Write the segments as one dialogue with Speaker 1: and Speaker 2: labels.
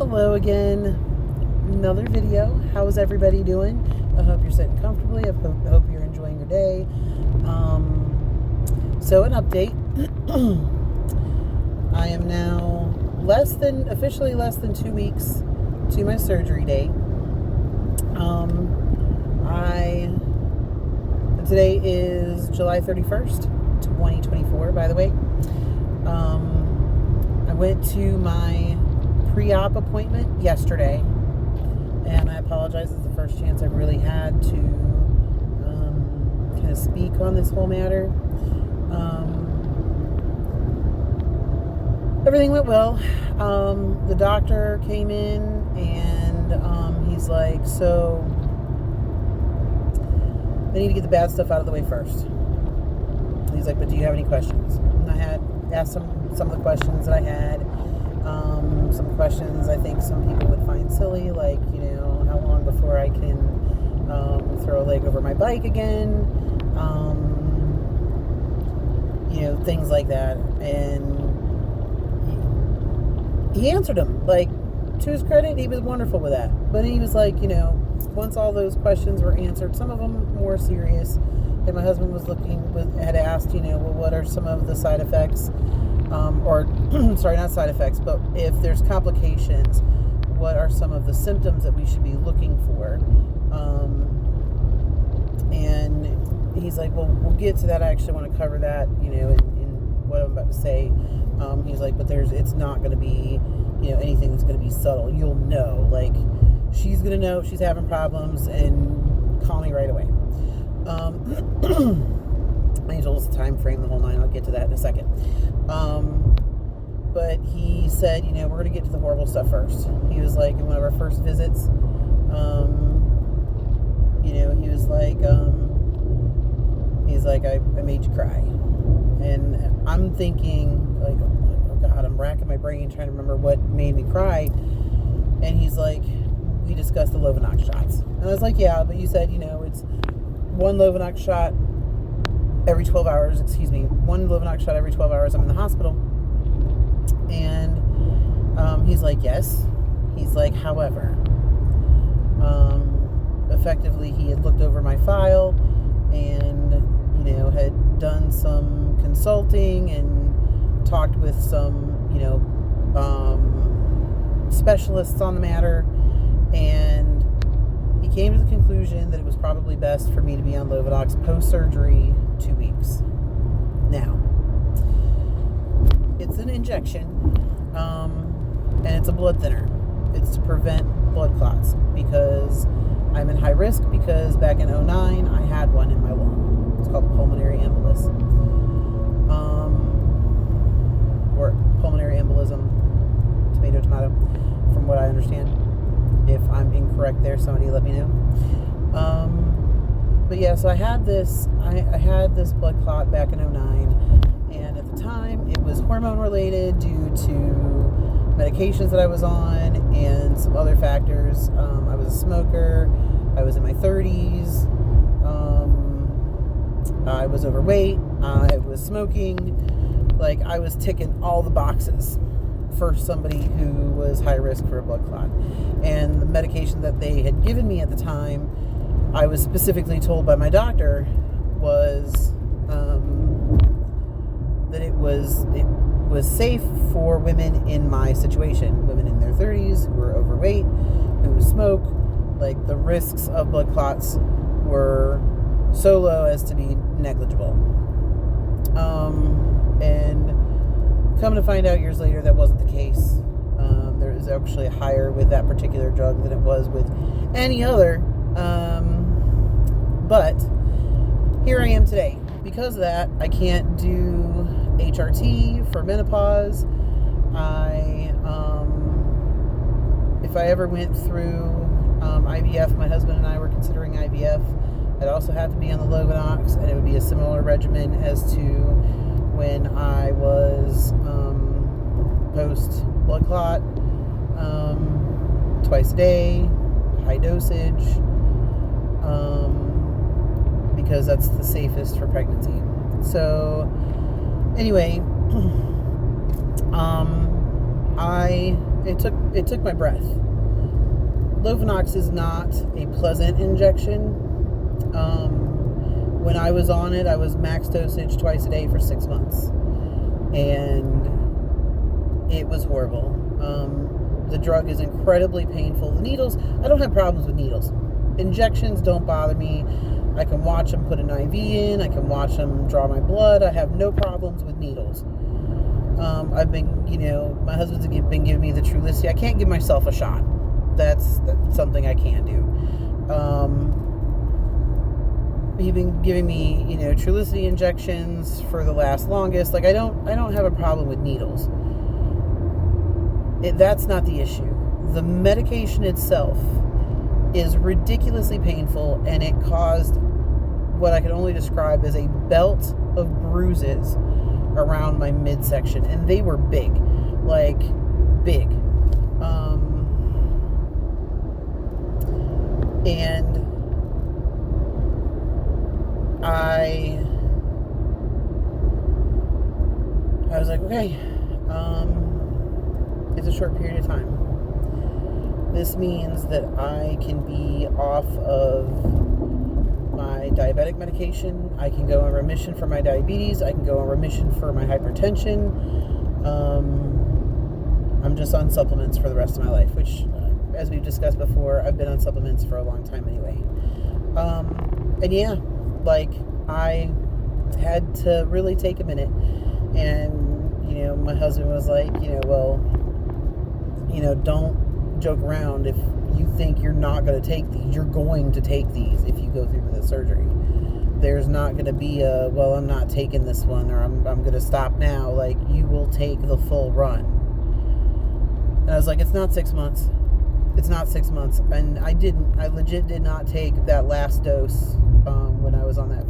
Speaker 1: Hello again. Another video. How is everybody doing? I hope you're sitting comfortably. I hope you're enjoying your day. So an update. I am now officially less than 2 weeks to my surgery date. Today is July 31st, 2024, by the way. I went to my pre-op appointment yesterday, and I apologize. It's the first chance I've really had to kind of speak on this whole matter. Everything went well. The doctor came in and he's like, so I need to get the bad stuff out of the way first. And he's like, but do you have any questions? And I had asked some of the questions that I had. Some questions I think some people would find silly, like, how long before I can throw a leg over my bike again, things like that. And he answered them. Like, to his credit, he was wonderful with that. But he was like, once all those questions were answered, some of them more serious, and my husband had asked, well, what are some of the side effects, sorry, not side effects, but if there's complications, what are some of the symptoms that we should be looking for? And he's like, well, we'll get to that. I actually want to cover that, in what I'm about to say. He's like, but it's not going to be, anything that's going to be subtle. You'll know, like, she's going to know she's having problems and call me right away. He told us the time frame, the whole nine. I'll get to that in a second. But he said, we're going to get to the horrible stuff first. He was like, in one of our first visits, he was like, I made you cry. And I'm thinking, like, oh God, I'm racking my brain trying to remember what made me cry. And he's like, we discussed the Lovenox shots. And I was like, yeah, but you said, it's one Lovenox shot every 12 hours, one Lovenox shot every 12 hours I'm in the hospital. And he's like, yes. He's like, however, effectively he had looked over my file and, had done some consulting and talked with some, specialists on the matter, and he came to the conclusion that it was probably best for me to be on Lovenox post-surgery 2 weeks. Now, it's an injection, and it's a blood thinner. It's to prevent blood clots, because I'm in high risk, because back in 2009, I had one in my lung. It's called pulmonary embolus. Or pulmonary embolism, tomato, from what I understand. If I'm incorrect there, somebody let me know. But yeah, so I had this blood clot back in 2009, and at the time it was hormone related due to medications that I was on and some other factors. I was a smoker. I was in my 30s. I was overweight. I was smoking. Like, I was ticking all the boxes for somebody who was high risk for a blood clot. And the medication that they had given me at the time, I was specifically told by my doctor, was that it was safe for women in my situation, women in their 30s who were overweight, who smoke. Like, the risks of blood clots were so low as to be negligible. And come to find out years later, that wasn't the case. There is actually higher with that particular drug than it was with any other. But here I am today. Because of that, I can't do HRT for menopause. If I ever went through IVF, my husband and I were considering IVF, I'd also have to be on the Lovenox, and it would be a similar regimen as to when I was post blood clot, twice a day, high dosage, because that's the safest for pregnancy. So anyway, I it took my breath. Lovenox is not a pleasant injection. When I was on it, I was max dosage twice a day for 6 months. And it was horrible. The drug is incredibly painful. The needles, I don't have problems with needles. Injections don't bother me. I can watch them put an IV in. I can watch them draw my blood. I have no problems with needles. I've been, my husband's been giving me the Trulicity. I can't give myself a shot. That's something I can't do. He's been giving me, Trulicity injections for the longest. Like, I don't have a problem with needles. That's not the issue. The medication itself is ridiculously painful, and it caused what I can only describe as a belt of bruises around my midsection, and they were big, like big. And I was like, okay, it's a short period of time. This means that I can be off of my diabetic medication. I can go in remission for my diabetes. I can go in remission for my hypertension. I'm just on supplements for the rest of my life, which, as we've discussed before, I've been on supplements for a long time anyway. And yeah, I had to really take a minute. And, my husband was like, don't joke around. If you think you're not going to take these, you're going to take these if you go through with the surgery. There's not going to be I'm not taking this one, or I'm going to stop now. Like, you will take the full run. And I was like, it's not 6 months. It's not 6 months. And I legit did not take that last dose when I was on that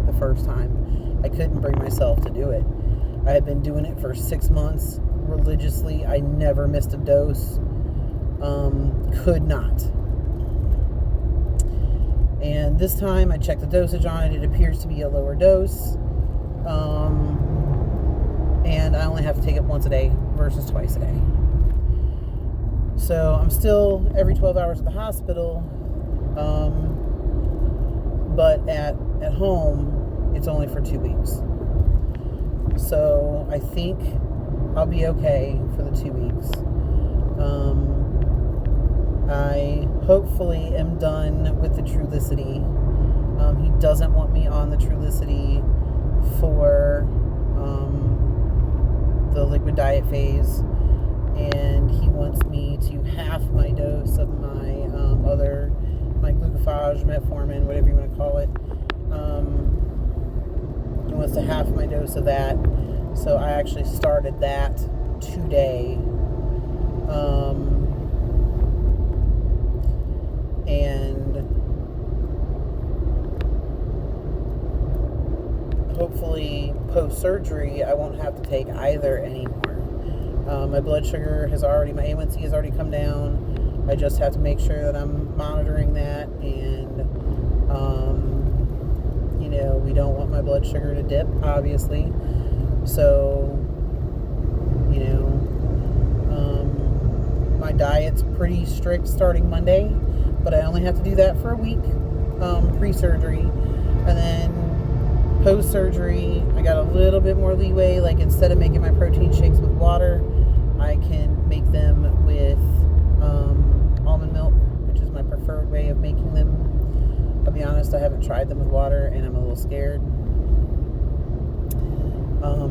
Speaker 1: the first time. I couldn't bring myself to do it. I had been doing it for 6 months religiously. I never missed a dose. Could not. And this time I checked the dosage on it. It appears to be a lower dose. And I only have to take it once a day versus twice a day. So I'm still every 12 hours at the hospital. But at home, it's only for 2 weeks. So I think I'll be okay for the 2 weeks. I hopefully am done with the Trulicity. He doesn't want me on the Trulicity for the liquid diet phase, and he wants me to half my dose of my my glucophage, metformin, whatever you want to call it. He wants to half my dose of that, so I actually started that today. And hopefully post-surgery I won't have to take either anymore. My blood sugar my A1C has already come down. I just have to make sure that I'm monitoring that, and we don't want my blood sugar to dip, obviously. So my diet's pretty strict starting Monday, but I only have to do that for a week pre-surgery. And then post-surgery, I got a little bit more leeway. Like, instead of making my protein shakes with water, I can make them with almond milk, which is my preferred way of making them. I'll be honest, I haven't tried them with water, and I'm a little scared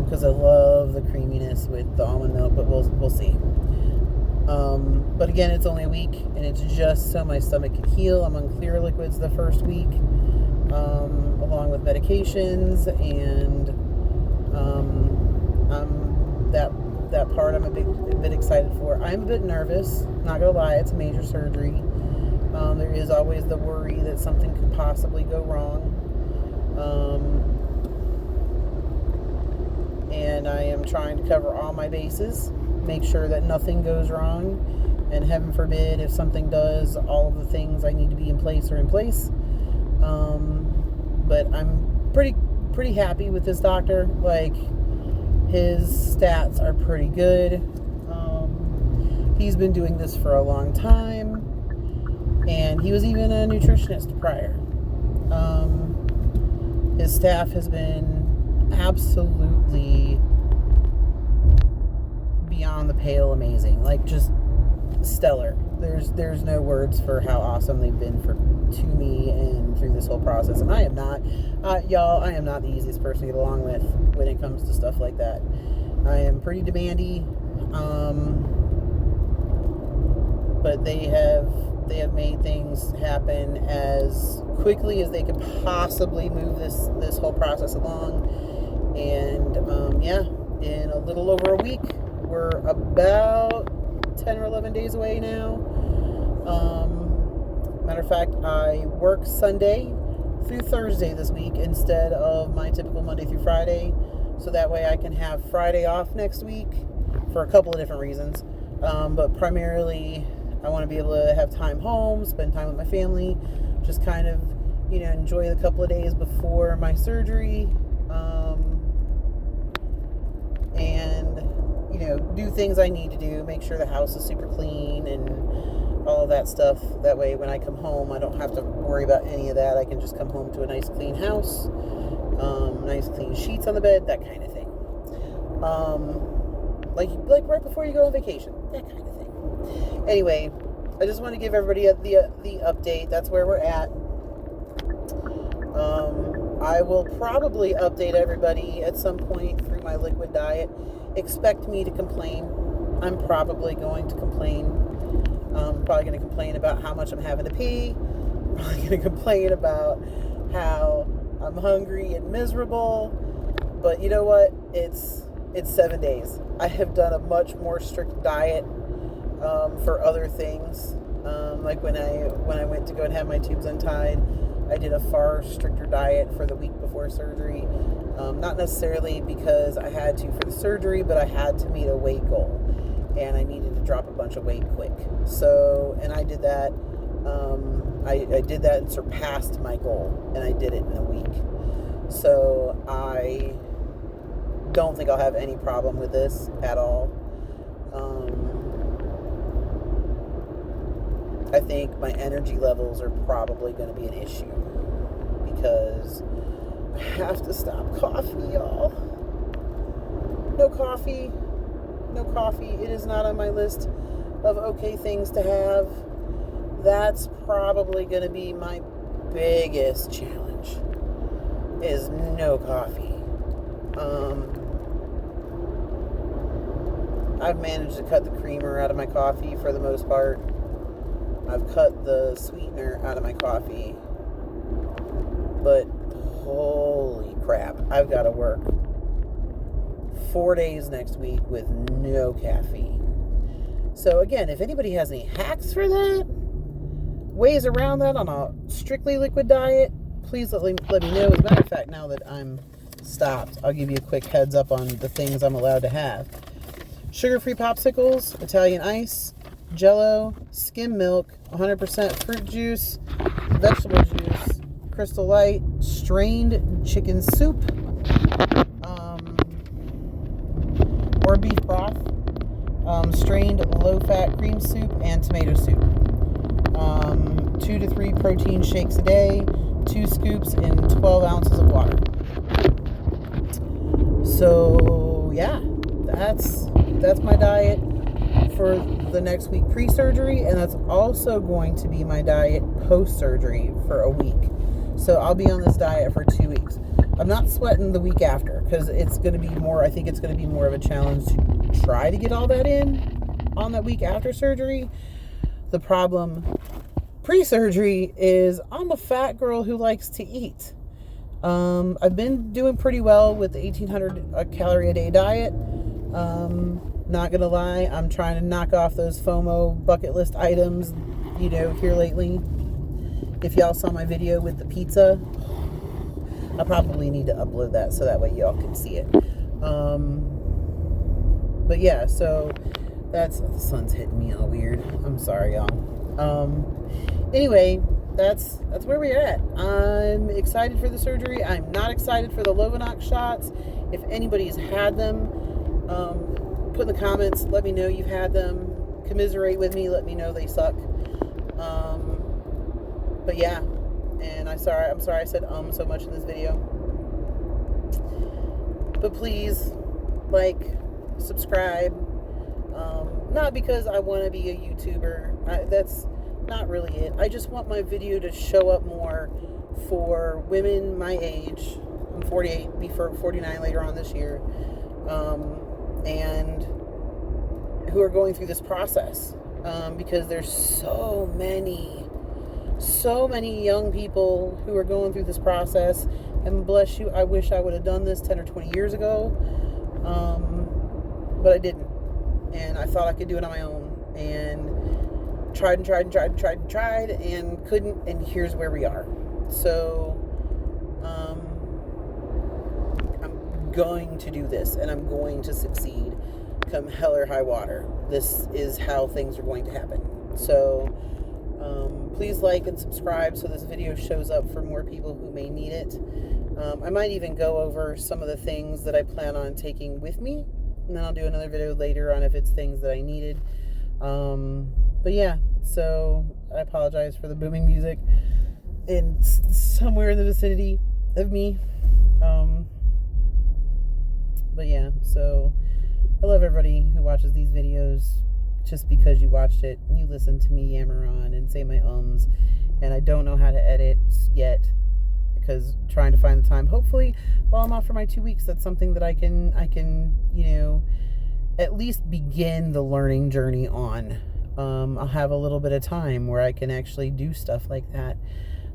Speaker 1: because I love the creaminess with the almond milk, but we'll see. But again, it's only a week, and it's just so my stomach can heal. I'm on clear liquids the first week, along with medications, and that part I'm a bit excited for. I'm a bit nervous, not gonna lie. It's a major surgery. There is always the worry that something could possibly go wrong. And I am trying to cover all my bases, make sure that nothing goes wrong, and heaven forbid, if something does, all of the things I need to be in place are in place. But I'm pretty happy with this doctor. Like, his stats are pretty good. He's been doing this for a long time, and he was even a nutritionist prior. His staff has been absolutely beyond the pale amazing, like just stellar. There's no words for how awesome they've been to me and through this whole process. And I am not, y'all, I am not the easiest person to get along with when it comes to stuff like that. I am pretty demanding, but they have made things happen as quickly as they could possibly move this whole process along. And in a little over a week, we're about 10 or 11 days away now. Matter of fact, I work Sunday through Thursday this week instead of my typical Monday through Friday, so that way I can have Friday off next week for a couple of different reasons. But primarily, I want to be able to have time home, spend time with my family, just kind of, enjoy the couple of days before my surgery, and do things I need to do, make sure the house is super clean and all of that stuff. That way when I come home, I don't have to worry about any of that. I can just come home to a nice clean house, nice clean sheets on the bed, that kind of thing. Like right before you go on vacation, that kind of thing. Anyway, I just want to give everybody the update. That's where we're at. I will probably update everybody at some point through my liquid diet. Expect me to complain. I'm probably going to complain. I'm probably going to complain about how much I'm having to pee. I'm probably going to complain about how I'm hungry and miserable. But you know what? It's 7 days. I have done a much more strict diet for other things. Like when I went to go and have my tubes untied, I did a far stricter diet for the week before surgery. Not necessarily because I had to for the surgery, but I had to meet a weight goal. And I needed to drop a bunch of weight quick. So, and I did that. I did that and surpassed my goal. And I did it in a week. So I don't think I'll have any problem with this at all. I think my energy levels are probably going to be an issue because I have to stop coffee, y'all. No coffee. It is not on my list of okay things to have. That's probably going to be my biggest challenge, is no coffee. I've managed to cut the creamer out of my coffee for the most part. I've cut the sweetener out of my coffee. But holy crap, I've got to work 4 days next week with no caffeine. So again, if anybody has any hacks for that, ways around that on a strictly liquid diet, please let me know. As a matter of fact, now that I'm stopped, I'll give you a quick heads up on the things I'm allowed to have. Sugar-free popsicles, Italian ice, Jell-O, skim milk, 100% fruit juice, vegetable juice, Crystal Light, strained chicken soup, or beef broth, strained low-fat cream soup, and tomato soup. 2 to 3 protein shakes a day, 2 scoops in 12 ounces of water. So, yeah, that's my diet for the next week pre-surgery, and that's also going to be my diet post-surgery for a week. So I'll be on this diet for 2 weeks. I'm not sweating the week after because it's going to be more, I think it's going to be more of a challenge to try to get all that in on that week after surgery. The problem pre-surgery is I'm a fat girl who likes to eat. I've been doing pretty well with the 1,800 calorie a day diet. Not gonna lie, I'm trying to knock off those FOMO bucket list items, here lately. If y'all saw my video with the pizza, I probably need to upload that so that way y'all can see it. But yeah, so the sun's hitting me all weird. I'm sorry, y'all. Anyway, that's where we're at. I'm excited for the surgery. I'm not excited for the Lovenox shots. If anybody's had them, put in the comments, let me know you've had them, commiserate with me, let me know they suck. But yeah, and I'm sorry I said so much in this video. But please, like, subscribe. Not because I want to be a YouTuber. That's not really it. I just want my video to show up more for women my age. I'm 48, be 49 later on this year. And who are going through this process. Because there's so many young people who are going through this process. And bless you, I wish I would have done this 10 or 20 years ago. But I didn't. And I thought I could do it on my own. And tried and couldn't. And here's where we are. So, I'm going to do this. And I'm going to succeed. Come hell or high water. This is how things are going to happen. So, please like and subscribe so this video shows up for more people who may need it. I might even go over some of the things that I plan on taking with me, and then I'll do another video later on if it's things that I needed. But yeah, so I apologize for the booming music in somewhere in the vicinity of me. But yeah, so I love everybody who watches these videos. Just because you watched it, you listen to me yammer on and say my ums, and I don't know how to edit yet because trying to find the time. Hopefully, while I'm off for my 2 weeks, that's something that I can at least begin the learning journey on. I'll have a little bit of time where I can actually do stuff like that.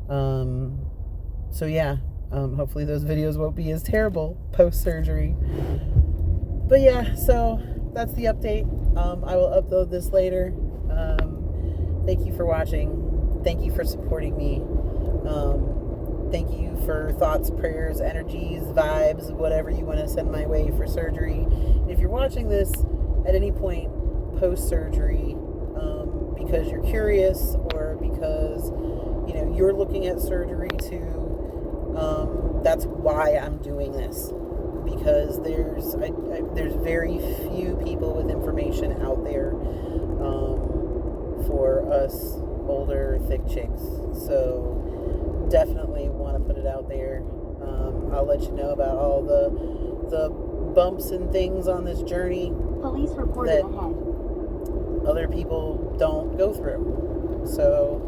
Speaker 1: So yeah, hopefully those videos won't be as terrible post-surgery. But yeah, so that's the update. I will upload this later. Thank you for watching. Thank you for supporting me. Thank you for thoughts, prayers, energies, vibes, whatever you want to send my way for surgery. If you're watching this at any point post-surgery, because you're curious or because you're looking at surgery too, that's why I'm doing this. Because there's very few people with information out there for us older, thick chicks. So definitely want to put it out there. I'll let you know about all the bumps and things on this journey.
Speaker 2: Police reported ahead.
Speaker 1: Other people don't go through. So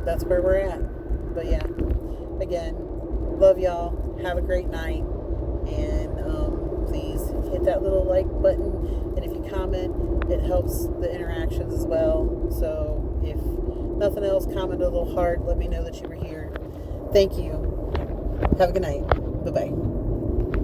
Speaker 1: that's where we're at. But yeah, again, love y'all. Have a great night, and please hit that little like button, and if you comment, it helps the interactions as well. So if nothing else, comment a little heart, let me know that you were here. Thank you. Have a good night. Bye-bye.